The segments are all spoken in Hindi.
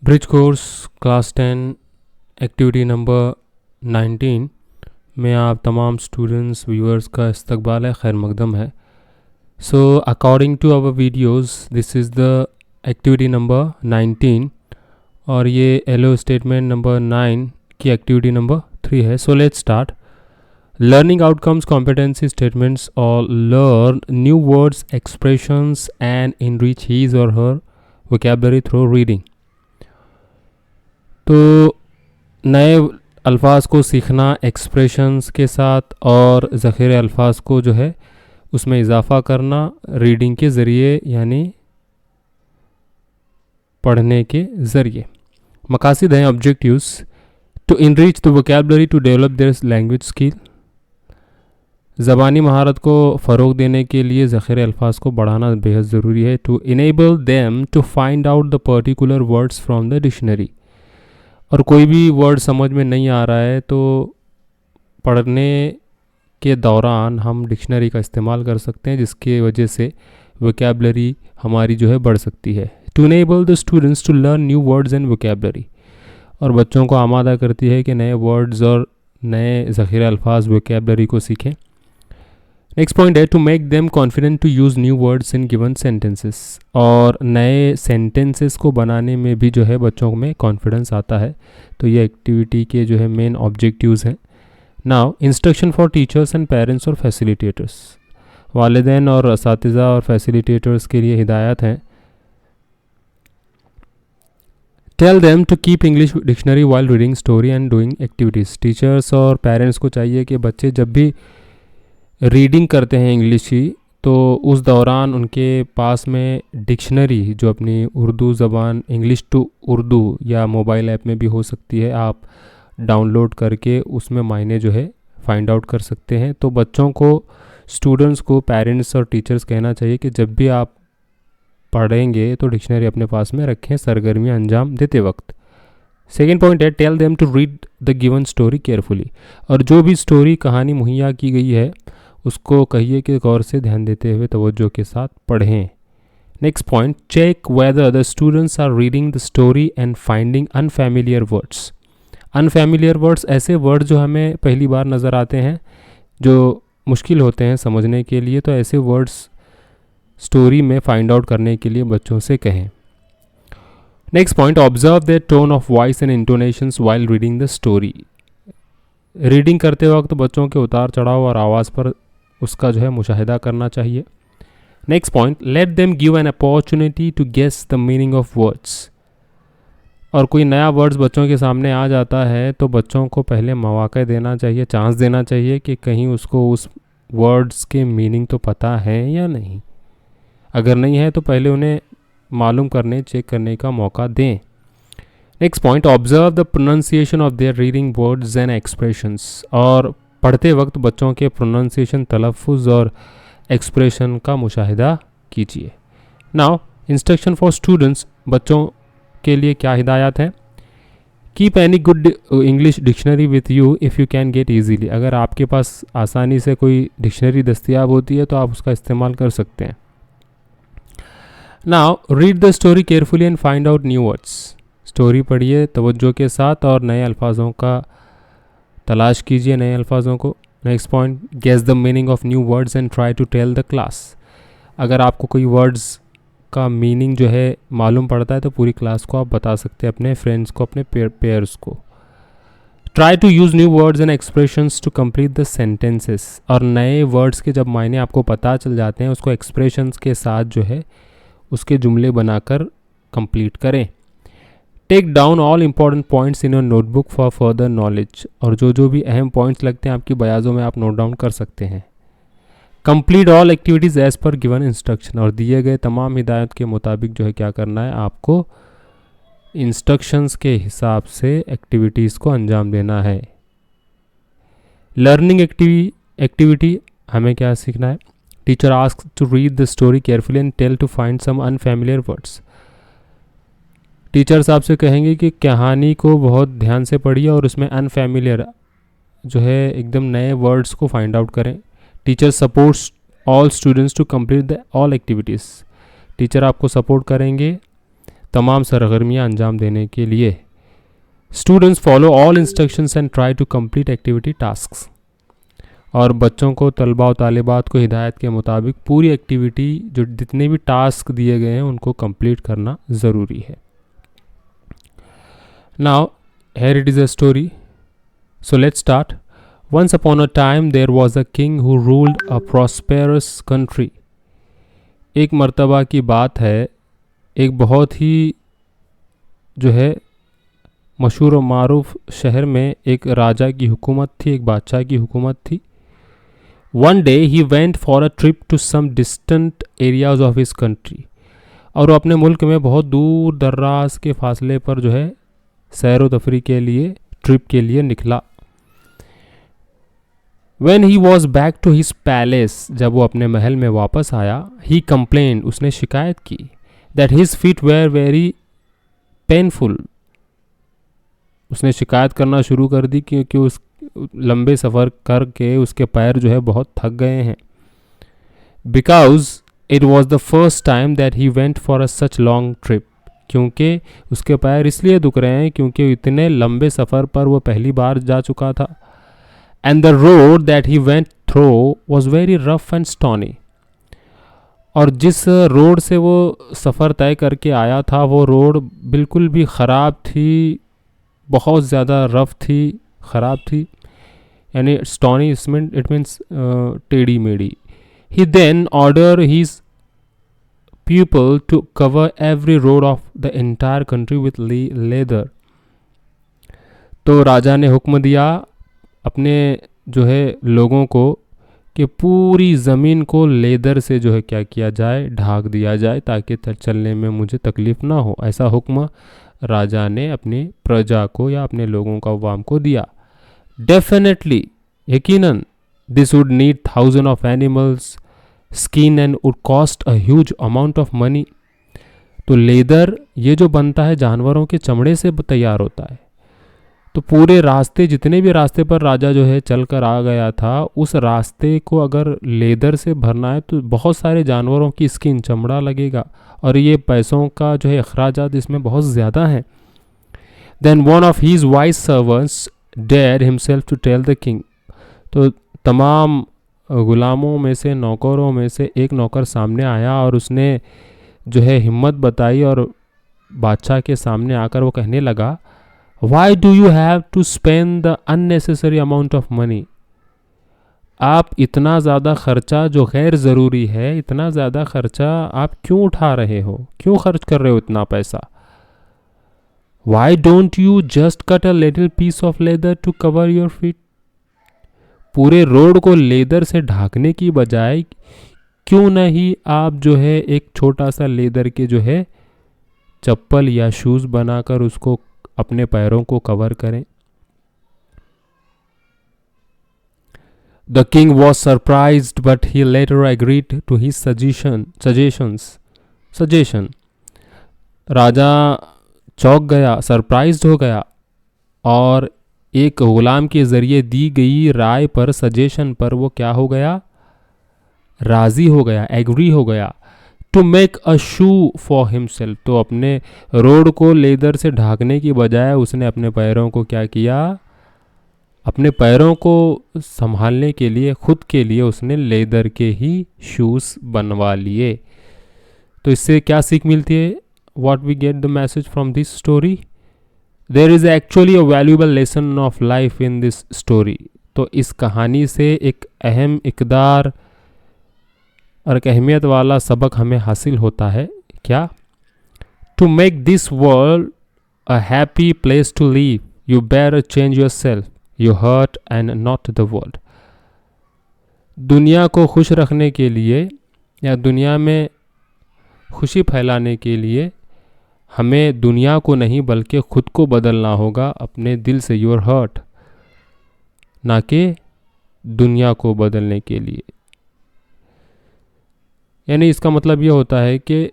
Bridge course class 10 activity number 19 में आप तमाम स्टूडेंट्स व्यूअर्स का इस्तकबाल है, खैर मकदम है। So according to our videos this is the activity number 19 और ये एलो स्टेटमेंट नंबर 9 की एक्टिविटी नंबर 3 है। सो let's start. Learning outcomes competency statements or learn new words, expressions and enrich his or her vocabulary through reading। तो नए अल्फाज को सीखना एक्सप्रेशंस के साथ और ज़ख़ीरे अल्फाज को जो है उसमें इजाफ़ा करना रीडिंग के ज़रिए यानी पढ़ने के ज़रिए। मकासद हैं objectives to enrich the vocabulary to develop their language skill. ज़बानी महारत को फ़रोग देने के लिए ज़ख़ीरे अल्फाज को बढ़ाना बेहद ज़रूरी है। To enable them to find out the particular words from the dictionary. और कोई भी वर्ड समझ में नहीं आ रहा है तो पढ़ने के दौरान हम डिक्शनरी का इस्तेमाल कर सकते हैं, जिसकी वजह से वोकैबुलरी हमारी जो है बढ़ सकती है। To enable the students to learn new words and vocabulary. और बच्चों को आमादा करती है कि नए वर्ड्स और नए ज़ख़ीरे अल्फाज वोकैबुलरी को सीखें। नेक्स्ट पॉइंट है to make them confident to use new words in given sentences. और नए सेंटेंसेस को बनाने में भी जो है बच्चों में कॉन्फिडेंस आता है। तो ये एक्टिविटी के जो है मेन ऑब्जेक्टिव्स हैं। Now instruction for teachers and parents और फैसिलिटेटर्स। वालिदैन और असातिज़ा और फैसिलिटेटर्स के लिए हिदायत हैं। Tell them to keep English dictionary while reading story and doing activities. Teachers और पेरेंट्स को चाहिए कि बच्चे जब भी रीडिंग करते हैं इंग्लिश की तो उस दौरान उनके पास में डिक्शनरी जो अपनी उर्दू ज़बान इंग्लिश टू उर्दू या मोबाइल ऐप में भी हो सकती है, आप डाउनलोड करके उसमें मायने जो है फाइंड आउट कर सकते हैं। तो बच्चों को, स्टूडेंट्स को, पेरेंट्स और टीचर्स कहना चाहिए कि जब भी आप पढ़ेंगे तो डिक्शनरी अपने पास में रखें सरगर्मियाँ अंजाम देते वक्त। सेकेंड पॉइंट है tell them to read the given story carefully. और जो भी स्टोरी कहानी मुहैया की गई है उसको कहिए कि गौर से ध्यान देते हुए तवज्जो के साथ पढ़ें। Next point, check whether the students are reading the story and finding unfamiliar words. Unfamiliar words ऐसे वर्ड जो हमें पहली बार नज़र आते हैं, जो मुश्किल होते हैं समझने के लिए, तो ऐसे वर्ड्स स्टोरी में फाइंड आउट करने के लिए बच्चों से कहें। Next point, observe the tone of voice and intonations while reading the story. Reading करते वक्त बच्चों के उतार चढ़ाव और आवाज़ पर उसका जो है मुशाहिदा करना चाहिए। Next point, let them give an opportunity to guess the meaning of words. और कोई नया वर्ड्स बच्चों के सामने आ जाता है तो बच्चों को पहले मौका देना चाहिए, चांस देना चाहिए कि कहीं उसको उस वर्ड्स के मीनिंग तो पता है या नहीं। अगर नहीं है तो पहले उन्हें मालूम करने, चेक करने का मौका दें। Next point, observe the pronunciation of their reading words and expressions. और पढ़ते वक्त बच्चों के प्रोनाउंसिएशन, तलफ़ुज़ और एक्सप्रेशन का मुशाहिदा कीजिए। Now instruction for students. बच्चों के लिए क्या हिदायत है? Keep any good English dictionary with you if you can get easily. अगर आपके पास आसानी से कोई डिक्शनरी दस्तियाब होती है तो आप उसका इस्तेमाल कर सकते हैं। Now read the story carefully and find out new words. Story पढ़िए तवज्जो के साथ और नए अल्फाजों का तलाश कीजिए, नए अल्फाजों को। Next point, guess the meaning of new words and try to tell the class. अगर आपको कोई वर्ड्स का मीनिंग जो है मालूम पड़ता है तो पूरी क्लास को आप बता सकते हैं, अपने फ्रेंड्स को, अपने पेयर्स को। Try to use new words and expressions to complete the sentences. और नए वर्ड्स के जब मायने आपको पता चल जाते हैं उसको एक्सप्रेशंस के साथ जो है उसके जुमले बनाकर कंप्लीट करें। Take down all important points in your notebook for further knowledge. और जो भी अहम पॉइंट्स लगते हैं आपकी बयाज़ों में आप नोट डाउन कर सकते हैं। Complete all activities as per given instruction. और दिए गए तमाम हिदायत के मुताबिक जो है क्या करना है, आपको इंस्ट्रक्शंस के हिसाब से एक्टिविटीज़ को अंजाम देना है। लर्निंग एक्टिविटी हमें क्या सीखना है? Teacher ask to read the story carefully and tell to find some unfamiliar words. Teachers आपसे कहेंगे कि कहानी को बहुत ध्यान से पढ़िए और उसमें अनफैमिलियर जो है एकदम नए वर्ड्स को फाइंड आउट करें। Teacher supports all students to complete the all activities. Teacher आपको सपोर्ट करेंगे तमाम सरगर्मियाँ अंजाम देने के लिए। Students follow all instructions and try to complete activity tasks. और बच्चों को, तलबा और तालिबात को हिदायत के मुताबिक पूरी एक्टिविटी, जो जितने भी टास्क दिए गए हैं उनको कंप्लीट करना ज़रूरी है। Now here it is a story. So let's start. Once upon a time there was a king who ruled a prosperous country. एक मर्तबा की बात है, एक बहुत ही जो है मशहूर और मारूफ शहर में एक राजा की हुकूमत थी, एक बादशाह की हुकूमत थी। One day he went for a trip to some distant areas of his country. और वो अपने मुल्क में बहुत दूर दर्राज के फासले पर जो है सैर व तफरी के लिए, ट्रिप के लिए निकला। When he was back to his palace, जब वो अपने महल में वापस आया, he complained, उसने शिकायत की, that his feet were very painful. उसने शिकायत करना शुरू कर दी क्योंकि उस लंबे सफ़र करके उसके पैर जो है बहुत थक गए हैं। Because it was the first time that he went for a such long trip. क्योंकि उसके पैर इसलिए दुख रहे हैं क्योंकि इतने लंबे सफ़र पर वो पहली बार जा चुका था। And the road that he went through was very rough and stony. और जिस रोड से वो सफ़र तय करके आया था वो रोड बिल्कुल भी ख़राब थी, बहुत ज़्यादा रफ़ थी, ख़राब थी। यानी स्टोनी इसमें इट मीन्स टेढ़ी मेढ़ी। He then ordered his people to cover every road of the entire country with leather. तो राजा ने हुक्म दिया अपने जो है लोगों को कि पूरी ज़मीन को लेदर से जो है क्या किया जाए, ढाक दिया जाए ताकि चलने में मुझे तकलीफ़ ना हो। ऐसा हुक्म राजा ने अपनी प्रजा को या अपने लोगों का अवाम को दिया। डेफिनेटली, यकीनन, this would need thousand of animals skin and would cost a huge amount of money. तो लेदर ये जो बनता है जानवरों के चमड़े से तैयार होता है। तो पूरे रास्ते, जितने भी रास्ते पर राजा जो है चल कर आ गया था, उस रास्ते को अगर लेदर से भरना है तो बहुत सारे जानवरों की स्किन, चमड़ा लगेगा और ये पैसों का जो है अखराजात इसमें बहुत ज़्यादा हैं। Then one of his wise servants dared himself to tell the king. तो तमाम गुलामों में से, नौकरों में से एक नौकर सामने आया और उसने जो है हिम्मत बताई और बादशाह के सामने आकर वो कहने लगा, Why do you have to spend the unnecessary amount of money? आप इतना ज़्यादा ख़र्चा जो गैर ज़रूरी है, इतना ज़्यादा ख़र्चा आप क्यों उठा रहे हो, क्यों खर्च कर रहे हो इतना पैसा? Why don't you just cut a little piece of leather to cover your feet? पूरे रोड को लेदर से ढाकने की बजाय क्यों नहीं आप जो है एक छोटा सा लेदर के जो है चप्पल या शूज़ बनाकर उसको अपने पैरों को कवर करें। The king was surprised, but he later agreed to his suggestion. राजा चौंक गया, सरप्राइज्ड हो गया और एक गुलाम के ज़रिए दी गई राय पर, सजेशन पर वो क्या हो गया, राज़ी हो गया, एग्री हो गया। To make a shoe for himself. तो अपने रोड को लेदर से ढाकने की बजाय उसने अपने पैरों को क्या किया, अपने पैरों को संभालने के लिए, खुद के लिए उसने लेदर के ही शूज़ बनवा लिए। तो इससे क्या सीख मिलती है? What we get the message from this story? There is actually a valuable lesson of life in this story. तो इस कहानी से एक अहम, इकदार और एक अहमियत वाला सबक हमें हासिल होता है। क्या? To make this world a happy place to live, you better change yourself, your heart and not the world. दुनिया को खुश रखने के लिए या दुनिया में खुशी फैलाने के लिए हमें दुनिया को नहीं बल्कि खुद को बदलना होगा अपने दिल से, योर हर्ट, ना कि दुनिया को बदलने के लिए। यानी इसका मतलब ये होता है कि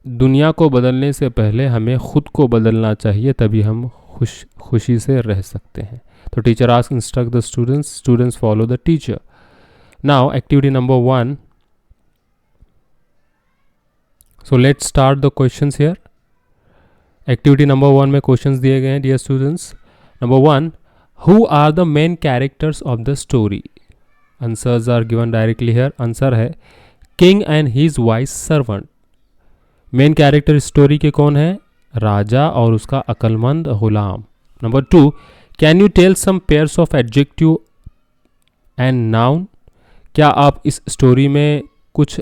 दुनिया को बदलने से पहले हमें खुद को बदलना चाहिए, तभी हम खुशी से रह सकते हैं। तो teacher ask instruct the students, students follow the teacher. Now activity number 1, so let's start the questions here. Activity number 1 में क्वेश्चंस दिए गए हैं dear students. Number 1, who are the main characters of the story? Answers are given directly here. Answer है king and his wise servant. Main character story के कौन है? राजा और उसका अक्लमंद गुलाम. Number 2, can you tell some pairs of adjective and noun? क्या आप इस स्टोरी में कुछ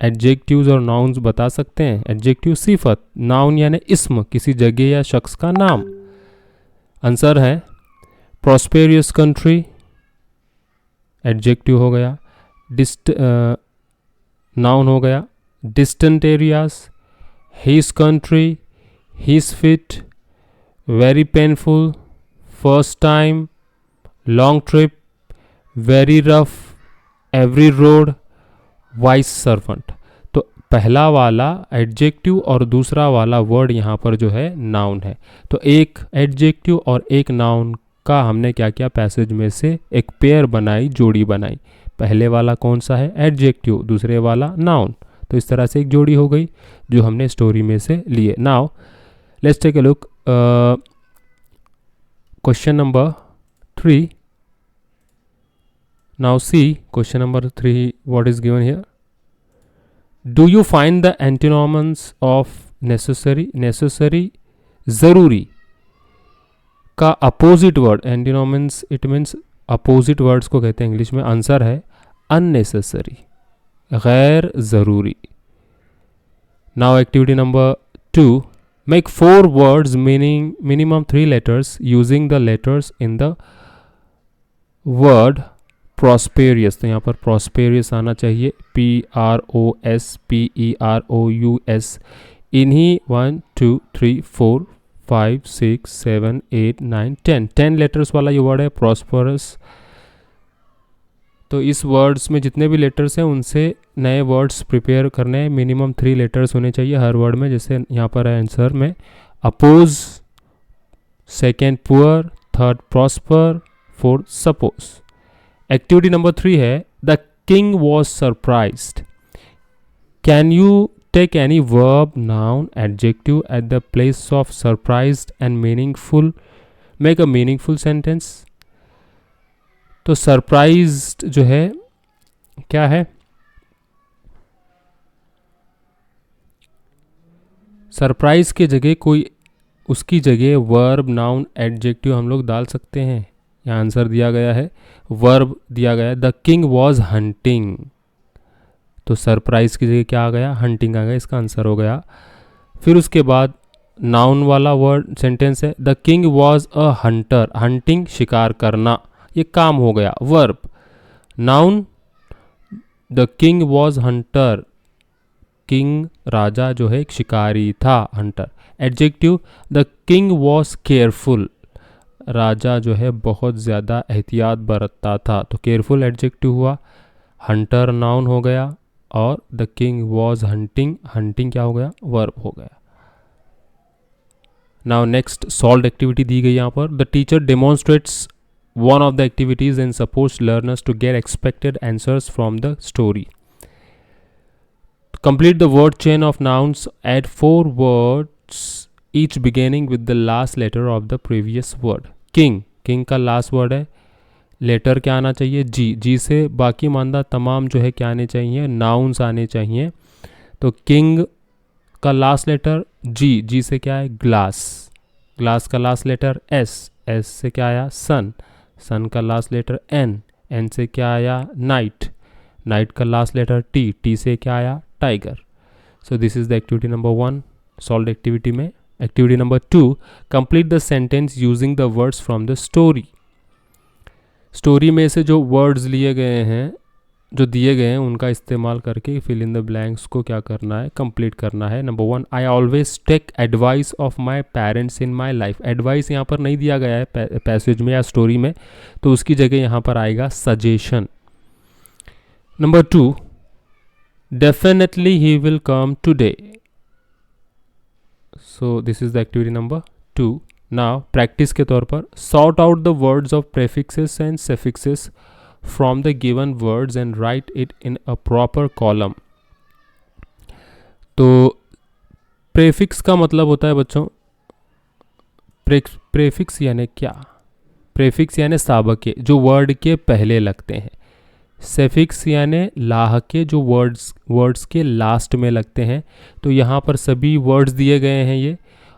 एडजेक्टिव्स और नाउन्स बता सकते हैं? एडजेक्टिव सिफत, नाउन यानी इस्म, किसी जगह या शख्स का नाम. आंसर है प्रॉस्पेरियस कंट्री, एडजेक्टिव हो गया. नाउन हो गया distant areas, his country, his fit, very painful, first time, long trip, very rough, every road, vice servant. तो पहला वाला एडजेक्टिव और दूसरा वाला वर्ड यहाँ पर जो है नाउन है. तो एक एडजेक्टिव और एक नाउन का हमने क्या किया, पैसेज में से एक पेयर बनाई, जोड़ी बनाई. पहले वाला कौन सा है? एडजेक्टिव, दूसरे वाला नाउन. तो इस तरह से एक जोड़ी हो गई जो हमने स्टोरी में से लिए. Now let's take a look question number 3. Now see question number 3, what is given here. Do you find the antonyms of necessary? Necessary ज़रूरी का opposite word, antonyms it means opposite words को कहते हैं इंग्लिश में. आंसर है अननेसेसरी, गैर ज़रूरी. Now activity number 2, make 4 words meaning minimum 3 letters using the letters in the word prosperous. तो यहाँ पर प्रॉस्पेरियस आना चाहिए, PROSPEROUS. इन्हीं 1 2 3 4 5 6 7 8 9 10 लेटर्स वाला ये वर्ड है प्रॉस्परस. तो इस वर्ड्स में जितने भी लेटर्स हैं उनसे नए वर्ड्स प्रिपेयर करने हैं. मिनिमम 3 लेटर्स होने चाहिए हर वर्ड में. जैसे यहाँ पर है आंसर में oppose, second poor, third prosper, fourth suppose. Activity number 3 है the king was surprised. Can you take any verb, noun, adjective at the place of surprised and meaningful, make a meaningful sentence. तो सरप्राइज्ड जो है क्या है? सरप्राइज के जगह कोई उसकी जगह वर्ब, नाउन, एडजेक्टिव हम लोग डाल सकते हैं. यहाँ आंसर दिया गया है, वर्ब दिया गया है द किंग वॉज हंटिंग. तो सरप्राइज की जगह क्या आ गया? हंटिंग आ गया. इसका आंसर हो गया. फिर उसके बाद नाउन वाला वर्ड सेंटेंस है the king was a hunter. Hunting शिकार करना, ये काम हो गया verb. Noun the king was hunter, king राजा जो है एक शिकारी था, hunter. Adjective the king was careful, राजा जो है बहुत ज़्यादा एहतियात बरतता था. तो केयरफुल एडजेक्टिव हुआ, हंटर नाउन हो गया और the king was hunting, hunting क्या हो गया? वर्ब हो गया. नाउ नेक्स्ट सॉल्व एक्टिविटी दी गई यहाँ पर. The teacher demonstrates one of the activities and supports learners to get expected answers from the story. To complete the word chain of nouns, add 4 words each beginning with the last letter of the previous word. King, king का last word है, लेटर क्या आना चाहिए? जी. जी से बाकी मानदा तमाम जो है क्या आने चाहिए? नाउन्स आने चाहिए. तो किंग का लास्ट लेटर जी. जी से क्या है? ग्लास. ग्लास का लास्ट लेटर एस. एस से क्या आया? सन. सन का लास्ट लेटर एन. एन से क्या आया? नाइट. नाइट का लास्ट लेटर टी. टी से क्या आया? Tiger. So this is the activity number 1 solve activity में. Activity number 2, complete the sentence using the words from the story. Story में से जो वर्ड्स लिए गए हैं, जो दिए गए हैं, उनका इस्तेमाल करके फिल इन द ब्लैंक्स को क्या करना है? कंप्लीट करना है. Number 1, I always take advice of my parents in my life. Advice यहाँ पर नहीं दिया गया है पैसेज में या स्टोरी में, तो उसकी जगह यहाँ पर आएगा suggestion. Number 2, definitely he will come today. So this is the activity number 2. Now practice के तौर पर sort out the words of prefixes and suffixes from the given words and write it in a proper column. तो प्रेफिक्स का मतलब होता है बच्चों, प्रेफिक्स यानी क्या? प्रेफिक्स यानी साबके जो वर्ड के पहले लगते हैं। सेफिक्स यानी लाहके जो वर्ड्स के लास्ट में लगते हैं। तो यहाँ पर सभी वर्ड्स दिए गए हैं ये,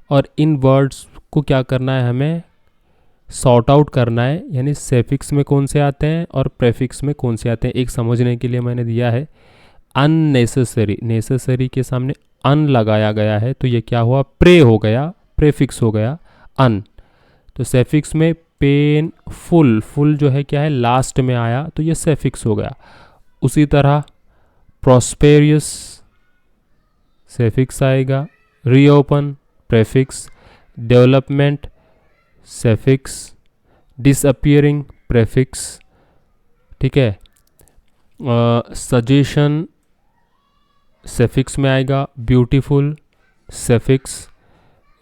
और इन वर्ड्स को क्या करना है, हमें सॉर्ट आउट करना है, यानी सेफिक्स में कौन से आते हैं और प्रेफिक्स में कौन से आते हैं। एक समझने के लिए मैंने दिया है अननेसेसरी, नेसेसरी के सामने अन लगाया गया है, तो ये क्या हुआ, प्रे हो गया, प्रेफिक्स हो गया अन। तो सेफिक्स में पेन फुल जो है क्या है, लास्ट में आया, तो ये सेफिक्स हो गया। उसी तरह प्रॉस्पेरियस सेफिक्स आएगा, reopen prefix, development suffix, disappearing prefix, ठीक है। सजेशन सेफिक्स में आएगा, beautiful suffix,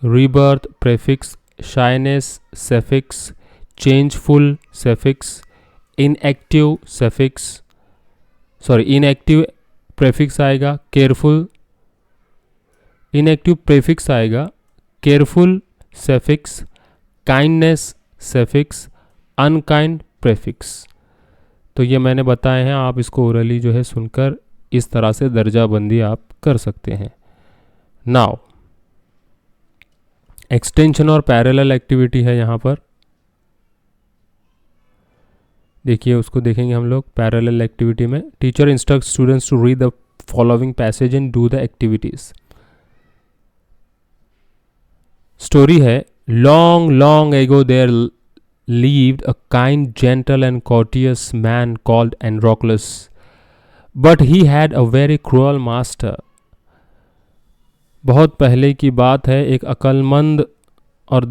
rebirth prefix, shyness suffix, changeful suffix, inactive prefix आएगा, केयरफुल, इनएक्टिव प्रेफिक्स आएगा, careful suffix, kindness suffix, unkind prefix. तो ये मैंने बताए हैं, आप इसको ओरली जो है सुनकर इस तरह से दर्जाबंदी आप कर सकते हैं। नाउ एक्सटेंशन और पैरेलल एक्टिविटी है यहाँ पर, देखिए उसको देखेंगे हम लोग। पैरेलल एक्टिविटी में teacher instruct students to read the following passage and do the activities. Story है, long ago there lived a kind, gentle and courteous man called Androclus, but he had a very cruel master. बहुत पहले की बात है, एक अक्लमंद और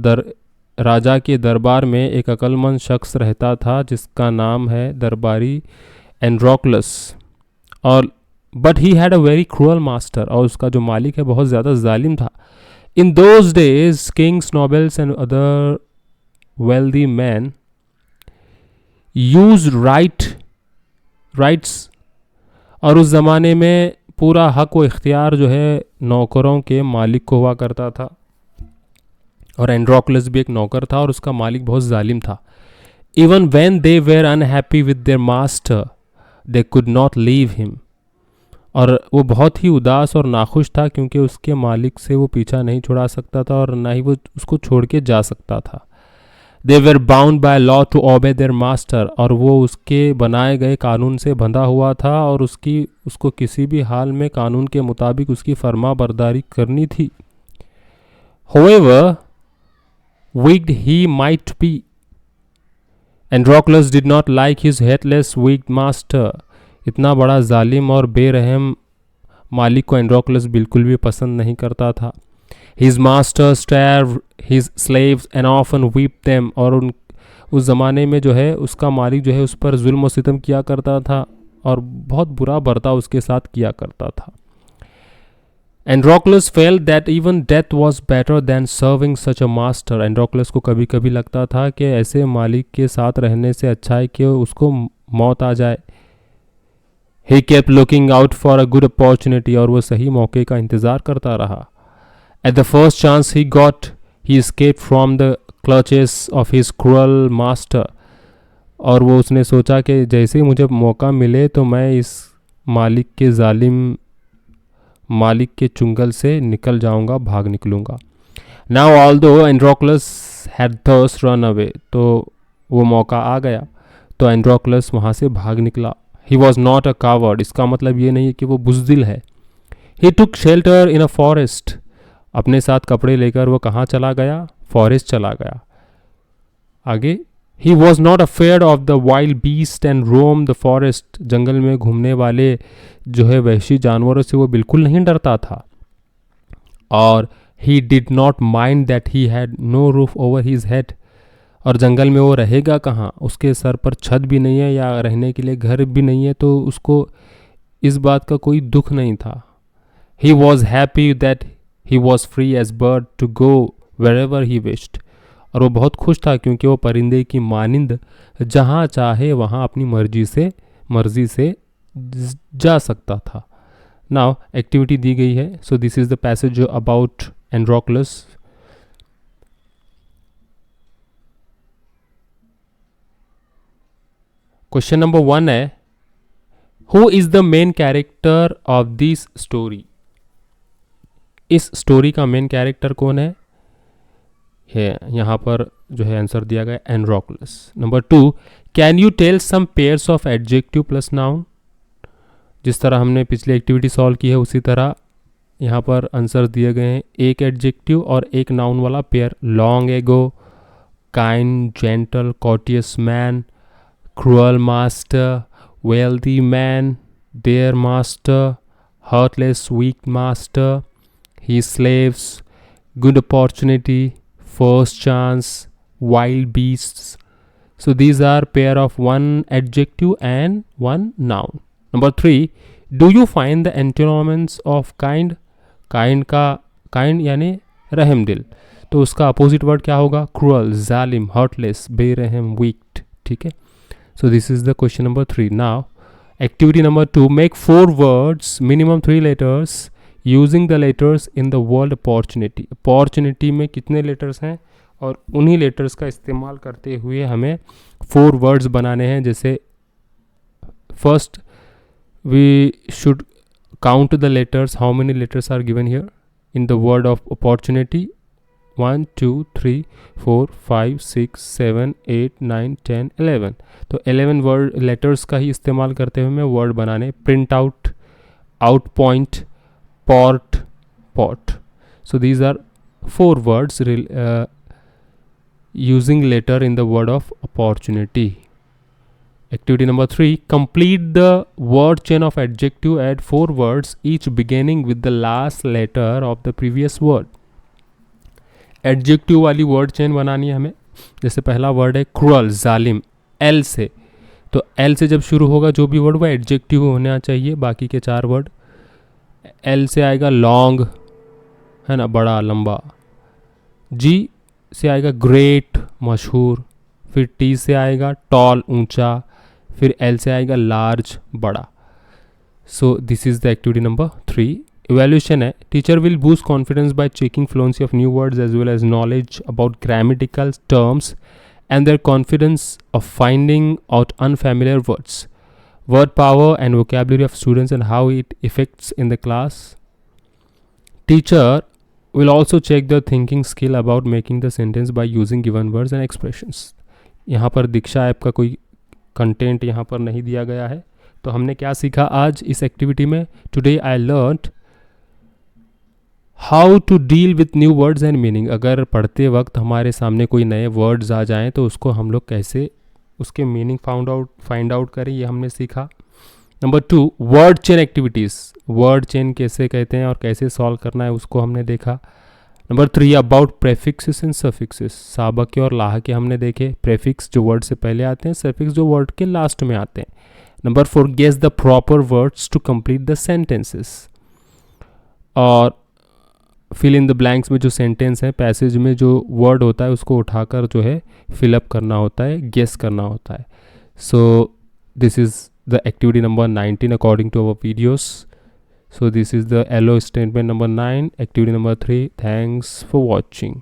राजा के दरबार में एक अक्लमंद शख्स रहता था जिसका नाम है दरबारी एंड्रोक्लस, और but he had a very cruel master, और उसका जो मालिक है बहुत ज़्यादा जालिम था। In those days, kings, nobles and other wealthy men used rights, और उस ज़माने में पूरा हक व इख्तियार जो है नौकरों के मालिक को हुआ करता था, और एंड्रोक्लस भी एक नौकर था और उसका मालिक बहुत जालिम था। Even when they were unhappy with their master, they could not leave him. और वो बहुत ही उदास और नाखुश था क्योंकि उसके मालिक से वो पीछा नहीं छुड़ा सकता था और ना ही वो उसको छोड़ के जा सकता था। They were bound by law to obey their master, और वो उसके बनाए गए कानून से बंधा हुआ था और उसको किसी भी हाल में कानून के मुताबिक उसकी फर्मा बरदारी करनी थी। However, wicked he might be, Androclus did not like his headless wicked master. इतना बड़ा जालिम और बेरहम मालिक को एंड्रोक्लस बिल्कुल भी पसंद नहीं करता था। His master starved his slaves and often whipped them, और उस ज़माने में जो है उसका मालिक जो है उस पर जुल्म और सितम किया करता था और बहुत बुरा बर्ताव उसके साथ किया करता था। Androclus felt that even death was better than serving such a master. Androclus को कभी कभी लगता था कि ऐसे मालिक के साथ रहने से अच्छा है कि उसको मौत आ जाए। He kept looking out for a good opportunity, और वो सही मौके का इंतज़ार करता रहा। At the first chance he got, he escaped from the clutches of his cruel master. और वो उसने सोचा कि जैसे ही मुझे मौका मिले तो मैं इस मालिक के जालिम मालिक के चुंगल से निकल जाऊंगा, भाग निकलूंगा। Now although Androclus had thus run away, तो वो मौका आ गया तो एंड्रोक्लस वहाँ से भाग निकला। He was not a coward, इसका मतलब ये नहीं है कि वो बुज़दिल है। He took shelter in a forest, अपने साथ कपड़े लेकर वो कहाँ चला गया, फॉरेस्ट चला गया। आगे, He was not afraid of the wild beast and roamed the forest, जंगल में घूमने वाले जो है वहशी जानवरों से वो बिल्कुल नहीं डरता था। और he did not mind that he had no roof over his head, और जंगल में वो रहेगा कहाँ, उसके सर पर छत भी नहीं है या रहने के लिए घर भी नहीं है, तो उसको इस बात का कोई दुख नहीं था। He was happy that he was free as bird to go wherever he wished, और वो बहुत खुश था क्योंकि वो परिंदे की मानिंद जहाँ चाहे वहाँ अपनी मर्जी से जा सकता था। नाउ एक्टिविटी दी गई है, so this is the passage about Androcles. Question number 1 है, who is the main character of this story. इस स्टोरी का मेन कैरेक्टर कौन है यहाँ पर जो है आंसर दिया गया Androcles. Number 2, can you tell some pairs of adjective plus noun. जिस तरह हमने पिछली एक्टिविटी सॉल्व की है उसी तरह यहाँ पर आंसर दिए गए हैं, एक एडजेक्टिव और एक नाउन वाला pair. Long ago, kind, gentle, cautious man, cruel master, wealthy man, their master, heartless weak master, his slaves, good opportunity, first chance, wild beasts. So these are pair of one adjective and one noun. Number 3, do you find the antonyms of kind. kind का kind यानी रहम दिल, तो उसका अपोजिट वर्ड क्या होगा, क्रूअल, जालिम, हर्टलेस, बेरहम, वीक. ठीक है, so this is the question number 3. Now activity number 2, make 4 words minimum 3 letters using the letters in the word opportunity. Opportunity में कितने लेटर्स हैं और उन्हीं लेटर्स का इस्तेमाल करते हुए हमें 4 वर्ड्स बनाने हैं. जैसे first we should count the letters, how many letters are given here in the word of opportunity. 1 2 3 4 5 6 7 8 9 10 11. तो 11 वर्ड लेटर्स का ही इस्तेमाल करते हुए हमें वर्ड बनाने. Print out, out point, pot, pot. So these are 4 words using letter in the word of opportunity. Activity number 3, complete the word chain of adjective. Add 4 words each beginning with the last letter of the previous word. Adjective वाली वर्ड चेन बनानी है हमें. जैसे पहला वर्ड है क्रूअल, जालिम, एल से. तो एल से जब शुरू होगा जो भी वर्ड वो एडजेक्टिव होना चाहिए. बाकी के 4 वर्ड एल से आएगा लॉन्ग, है ना, बड़ा, लंबा. जी से आएगा ग्रेट, मशहूर. फिर टी से आएगा टॉल, ऊंचा. फिर एल से आएगा लार्ज, बड़ा. So this is the activity number 3. Evaluation है, teacher will boost confidence by checking fluency of new words as well as knowledge about grammatical terms and their confidence of finding out unfamiliar words. Word power and vocabulary of students and how it effects in the class. Teacher will also check the thinking skill about making the sentence by using given words and expressions. यहाँ पर दीक्षा ऐप का कोई कंटेंट यहाँ पर नहीं दिया गया है. तो हमने क्या सीखा आज इस एक्टिविटी में. Today I learned how to deal with new words and meaning. अगर पढ़ते वक्त हमारे सामने कोई नए वर्ड्स आ जाएं तो उसको हम लोग कैसे उसके मीनिंग फाइंड आउट करें, ये हमने सीखा. Number 2, word chain activities. Word chain कैसे कहते हैं और कैसे सॉल्व करना है उसको हमने देखा. Number 3, about prefixes and suffixes. साबक के और लाह के हमने देखे. प्रेफिक्स जो वर्ड से पहले आते हैं, सफिक्स जो वर्ड के लास्ट में आते हैं. Number 4, guess the proper words to complete the sentences. और फिल इन द ब्लैंक्स में जो सेंटेंस है, पैसेज में जो वर्ड होता है उसको उठाकर जो है फिलअप करना होता है, गेस करना होता है. So this is the activity number 19 according to our videos. So this is the LO statement number 9, activity number 3. Thanks for watching.